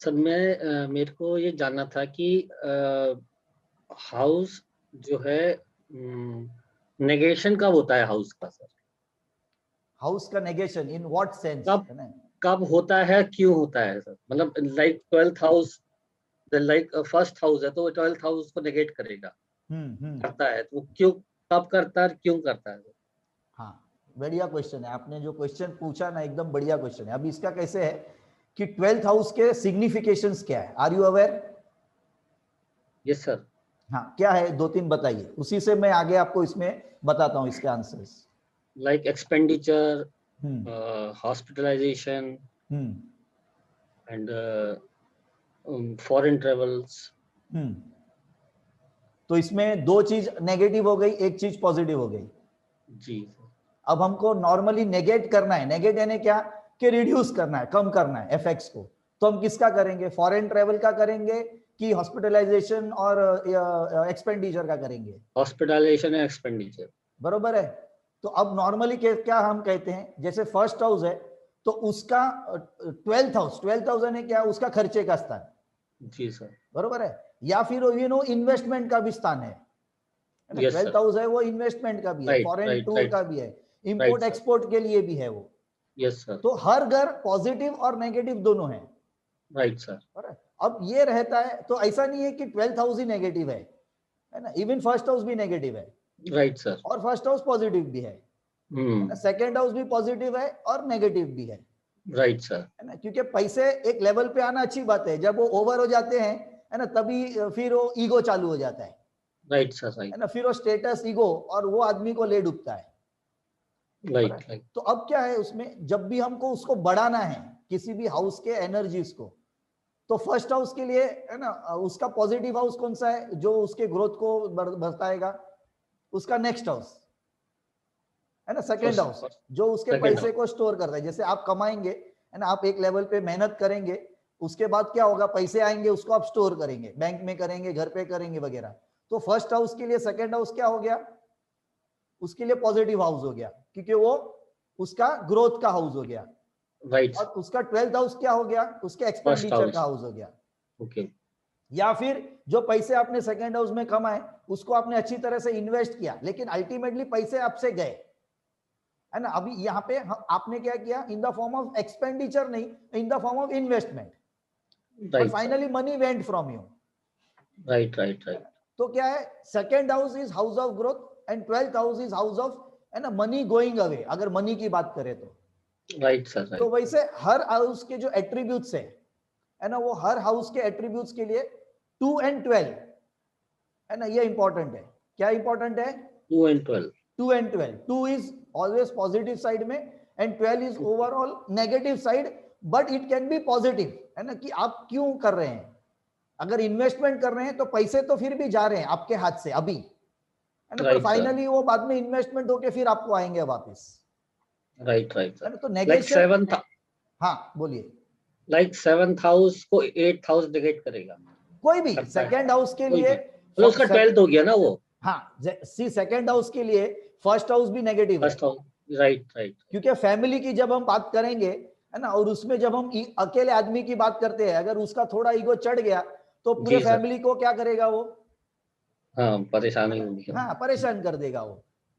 Sir मैं मेरे को ये जानना था कि हाउस जो है नेगेशन कब होता है हाउस का सर? हाउस का नेगेशन इन व्हाट सेंस कब है ना? कब होता है, क्यों होता है सर? मतलब like 12th house, like first house है तो 12th हाउस को नेगेट करेगा, करता है तो क्यों, कब करता है, क्यों करता है? हाँ, बढ़िया क्वेश्चन है आपने जो क्वेश्चन पूछा ना, एकदम बढ़िया क्वेश्चन है। अब इसका कैसे है कि 12th हाउस के सिग्निफिकेशंस क्या है, are you aware? Yes sir. हाँ, क्या है, दो तीन बताइए, उसी से मैं आगे आपको इसमें बताता हूँ इसके answers. Like expenditure, hmm hospitalisation hmm and foreign travels. Hmm तो इसमें दो चीज नेगेटिव हो गई, एक चीज पॉजिटिव हो गई। जी अब हमको नॉर्मली नेगेट करना है, नेगेट यानी क्या कि रिड्यूस करना है, कम करना है एफेक्ट्स को। तो हम किसका करेंगे, फॉरेन ट्रेवल का करेंगे कि हॉस्पिटलाइजेशन और एक्सपेंडिचर का करेंगे? Hospitalisation and expenditure. बरोबर है। तो अब नॉर्मली क्या हम कहते हैं, जैसे फर्स्ट हाउस है तो उसका 12th हाउस यानी क्या, उसका खर्चे का स्थान। जी सर। बरोबर है। या फिर इन्वेस्टमेंट का भी स्थान है ना? Yes 12th sir. हाउस है वो इन्वेस्टमेंट का भी है, right foreign right tour right का सर। भी है, राइट इंपोर्ट सर। एक्सपोर्ट के लिए भी है वो। Yes sir. तो हर घर पॉजिटिव और नेगेटिव दोनों है। Right sir. अब ये रहता है, तो ऐसा नहीं है कि 12th हाउस ही नेगेटिव है ना? इवन फर्स्ट हाउस भी नेगेटिव है राइट सर। और फर्स्ट हाउस पॉजिटिव भी है ना? सेकेंड हाउस भी पॉजिटिव है और नेगेटिव भी है राइट सर। ना? क्योंकि पैसे एक लेवल पे आना अच्छी बात है, जब वो ओवर हो जाते हैं है ना, तभी फिर वो ईगो चालू हो जाता है राइट सर। राइट ना? फिर वो स्टेटस ईगो और वो आदमी को ले डूबता है। Right right. तो अब क्या है उसमें, जब भी हमको उसको बढ़ाना है किसी भी हाउस के एनर्जीज को, तो फर्स्ट हाउस के लिए है ना, उसका पॉजिटिव हाउस कौन सा है जो उसके ग्रोथ को बताएगा? उसका नेक्स्ट हाउस है ना, सेकेंड हाउस, जो उसके सेकंड पैसे हाउस। को स्टोर करता है। जैसे आप कमाएंगे है ना, आप एक लेवल पे मेहनत करेंगे, उसके बाद क्या होगा, पैसे आएंगे, उसको आप स्टोर करेंगे, बैंक में करेंगे, घर पे करेंगे वगैरह। तो फर्स्ट हाउस के लिए सेकेंड हाउस क्या हो गया, उसके लिए पॉजिटिव हाउस हो गया, क्योंकि वो उसका ग्रोथ का हाउस हो गया। राइट। और उसका 12th हाउस क्या हो गया, उसके फर्स्ट एक्सपेंडिचर का हाउस। हाउस हो गया। ओके। या फिर जो पैसे आपने सेकेंड हाउस में कमाए, उसको आपने अच्छी तरह से इन्वेस्ट किया, लेकिन अल्टीमेटली पैसे आपसे गए है ना। अभी यहाँ पे आपने क्या किया, in the form of expenditure नहीं, in the form of investment, but right sir. Finally money went from you. Right right right. तो क्या है, second house is house of growth and 12th house is house of है ना money going away, अगर money की बात करें तो। Right sir. तो राइट। वैसे हर हाउस के जो एट्रीब्यूट्स है ना, वो हर हाउस के एट्रीब्यूट्स के लिए 2 and 12 है ना, ये इंपॉर्टेंट है। क्या इंपॉर्टेंट है? 2 and 12। 2 and 12, 2 is always positive side में and 12 is overall negative side, but it can be positive है ना, कि आप क्यों कर रहे हैं। अगर इन्वेस्टमेंट कर रहे हैं तो पैसे तो फिर भी जा रहे हैं आपके हाथ से अभी है ना, पर राइट सर। फाइनली वो बाद में इन्वेस्टमेंट होके फिर आपको आएंगे वापस राइट राइट है सर। ना। तो लाइक नेगेशन, सेवंथ, हाँ बोलिए। लाइक सेवंथ हाउस को 8th हाउस नेगेट करेगा, कोई भी करता है सेकेंड हाउस के कोई लिए भी, मतलब उसका 12th हो गया ना वो। हाँ, सी सेकेंड हाउस के लिए फर्स्ट हाउस भी नेगेटिव है, फर्स्ट हाउस। Right right. क्योंकि फैमिली की जब हम बात करेंगे है ना, और उसमें जब हम अकेले आदमी की बात करते हैं, अगर उसका थोड़ा ईगो चढ़ गया तो पूरे जी सर। फैमिली को क्या करेगा वो, हाँ परेशानी होगी। हाँ परेशान कर देगा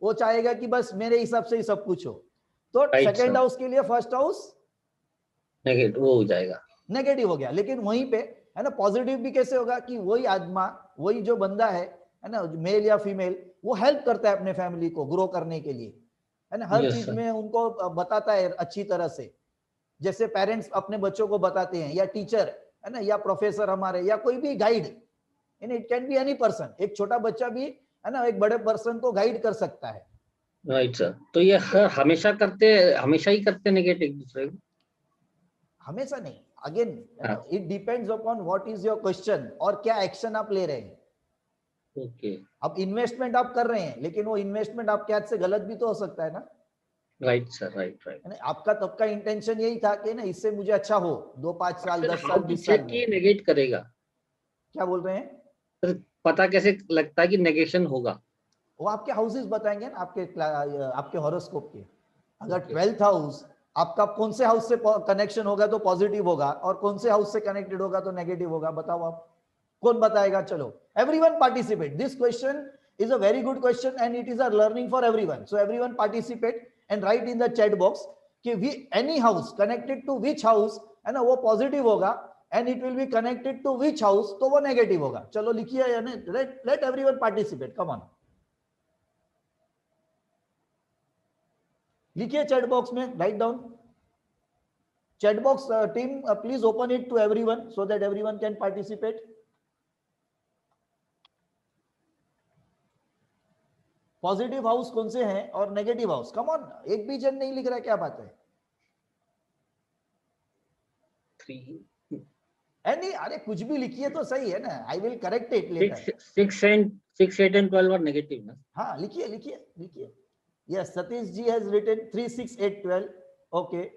वो चाहेगा कि बस मेरे हिसाब से ही सब कुछ हो। तो राइट सेकेंड सर। हाउस के लिए फर्स्ट हाउस नेगेट वो हो जाएगा। नेगेटिव हो गया, लेकिन वहीं पे है ना पॉजिटिव भी कैसे होगा, कि वही आदमा, वही जो बंदा है ना, मेल या फीमेल, वो हेल्प करता है अपने फैमिली को ग्रो करने के लिए है ना, हर यस चीज सर। में उनको बताता है अच्छी तरह से, जैसे पेरेंट्स अपने बच्चों को बताते हैं, या टीचर है ना, या प्रोफेसर हमारे, या कोई भी guide, it can be any person, एक छोटा बच्चा भी है ना एक बड़े पर्सन को गाइड कर सकता है। Right sir. तो ये हमेशा करते, हमेशा ही करते नेगेट एक दूसरे को? हमेशा नहीं, अगेन है ना, हाँ। It depends upon what is your question और क्या एक्शन आप ले रहे हैं। ओके। अब इन्वेस्टमेंट आप कर रहे हैं, लेकिन वो इन्वेस्टमेंट आपके हाथ से गलत भी तो हो सकता है ना, राइट सर। Right right. है ना। आपका तब का इंटेंशन यही था कि ना इससे मुझे अच्छा हो 2-5 साल फिर 10 साल हाउ टू 20 साल चेक में। कि नेगेट करेगा? क्या बोल रहे हैं? फिर पता कैसे लगता है कि नेगेशन होगा? वो आपके हाउसेस बताएंगे ना, आपके हॉरोस्कोप के। अगर ओके। 12th हाउस आपका कौन से हाउस से कनेक्शन होगा तो पॉजिटिव होगा और कौन से हाउस से कनेक्टेड होगा तो नेगेटिव होगा, बताओ आप, कौन बताएगा? चलो, everyone participate, this question is a very good question and it is a learning for everyone, so everyone participate and write in the chat box कि we any house connected to which house है ना वो positive होगा and it will be connected to which house तो वो negative होगा। चलो लिखिए या नहीं, let everyone participate, come on, लिखिए चैट बॉक्स में, write down chat box, team, please open it to everyone so that everyone can participate. Positive house कौन से हैं और नेगेटिव हाउस, कम ऑन, एक भी जन नहीं लिख रहा है, क्या बात है? 3 एनी, अरे कुछ भी लिखिए तो सही है ना, I will correct it later. 6, 8 and 12 और नेगेटिव ना? हाँ लिखिए लिखिए लिखिए। Yes, Satish ji has written 3, 6, 8, 12, okay.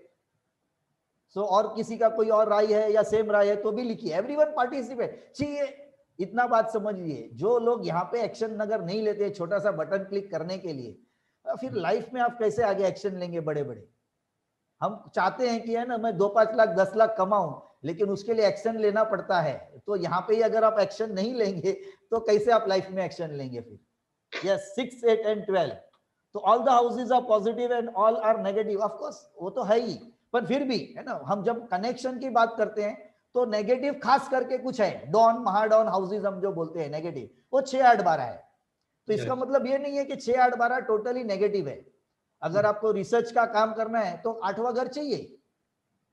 So और किसी का कोई और राय है या सेम राय है तो भी लिखिए, एवरीवन पार्टिसिपेट। चाहिए इतना बात समझिए, जो लोग यहाँ पे एक्शन अगर नहीं लेते छोटा सा बटन क्लिक करने के लिए, फिर लाइफ में आप कैसे आगे एक्शन लेंगे बड़े बड़े? हम चाहते हैं कि है ना मैं 2-5 लाख 10 लाख कमाऊं, लेकिन उसके लिए एक्शन लेना पड़ता है। तो यहाँ पे ही अगर आप एक्शन नहीं लेंगे तो कैसे आप लाइफ में एक्शन लेंगे फिर? यस, 6, 8 and 12, तो all the houses are positive and all are negative, of course वो तो है ही, पर फिर भी है ना, हम जब कनेक्शन की बात करते हैं तो नेगेटिव खास करके कुछ है, डॉन महाडॉन हाउसेज हम जो बोलते हैं नेगेटिव, वो 6, 8, 12 है। तो इसका मतलब ये नहीं है कि 6, 8, 12 टोटली नेगेटिव है। अगर आपको रिसर्च का काम करना है तो 8वां घर चाहिए,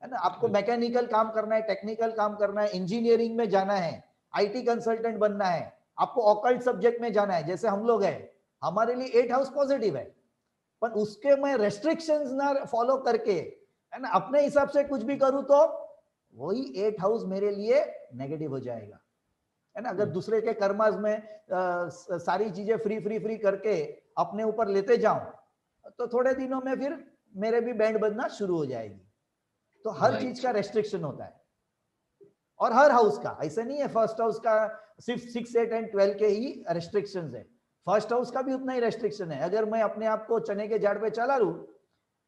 है ना। आपको मैकेनिकल काम करना है, टेक्निकल काम करना है, इंजीनियरिंग में जाना है, आईटी कंसल्टेंट बनना है, आपको ऑकल्ट सब्जेक्ट में जाना है, जैसे हम लोग हैं, हमारे लिए 8 हाउस पॉजिटिव है, पर उसके मैं रेस्ट्रिक्शंस ना फॉलो करके है ना अपने हिसाब से कुछ भी करूं तो वही 8 हाउस मेरे लिए नेगेटिव हो जाएगा, है ना। अगर दूसरे के कर्मास में सारी चीजें फ्री करके अपने ऊपर लेते जाऊं तो थोड़े दिनों में फिर मेरे भी बैंड बजना शुरू हो जाएगी। तो हर चीज का रेस्ट्रिक्शन होता है, और हर हाउस का ऐसा नहीं है फर्स्ट हाउस का सिर्फ 6, 8 and 12 के ही रेस्ट्रिक्शंस है, फर्स्ट हाउस का भी उतना ही रेस्ट्रिक्शन है। अगर मैं अपने आप को चने के झाड़ पे चला लूं,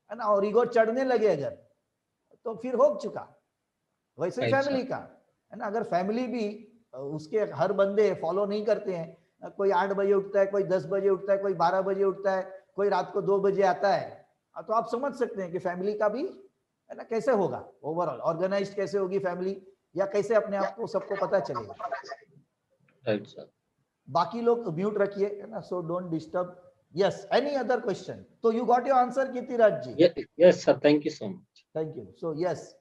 है ना, और ईगो चढ़ने लगे अगर, तो फिर हो चुका। वैसे फैमिली का है ना, अगर फैमिली भी उसके हर बंदे फॉलो नहीं करते हैं, कोई 8 बजे उठता है, कोई 10 बजे उठता है, कोई 12 बजे उठता है, कोई रात को 2 बजे आता है, तो आप समझ सकते हैं कि फैमिली का भी है ना कैसे होगा, ओवरऑल ऑर्गेनाइज्ड कैसे होगी फैमिली, या कैसे अपने आप को सबको पता चलेगा। बाकी लोग म्यूट रखिए, है ना, so don't disturb. Yes, any other question? तो you got your answer Kirtiraj ji? Yes sir, thank you so much. Thank you. So yes,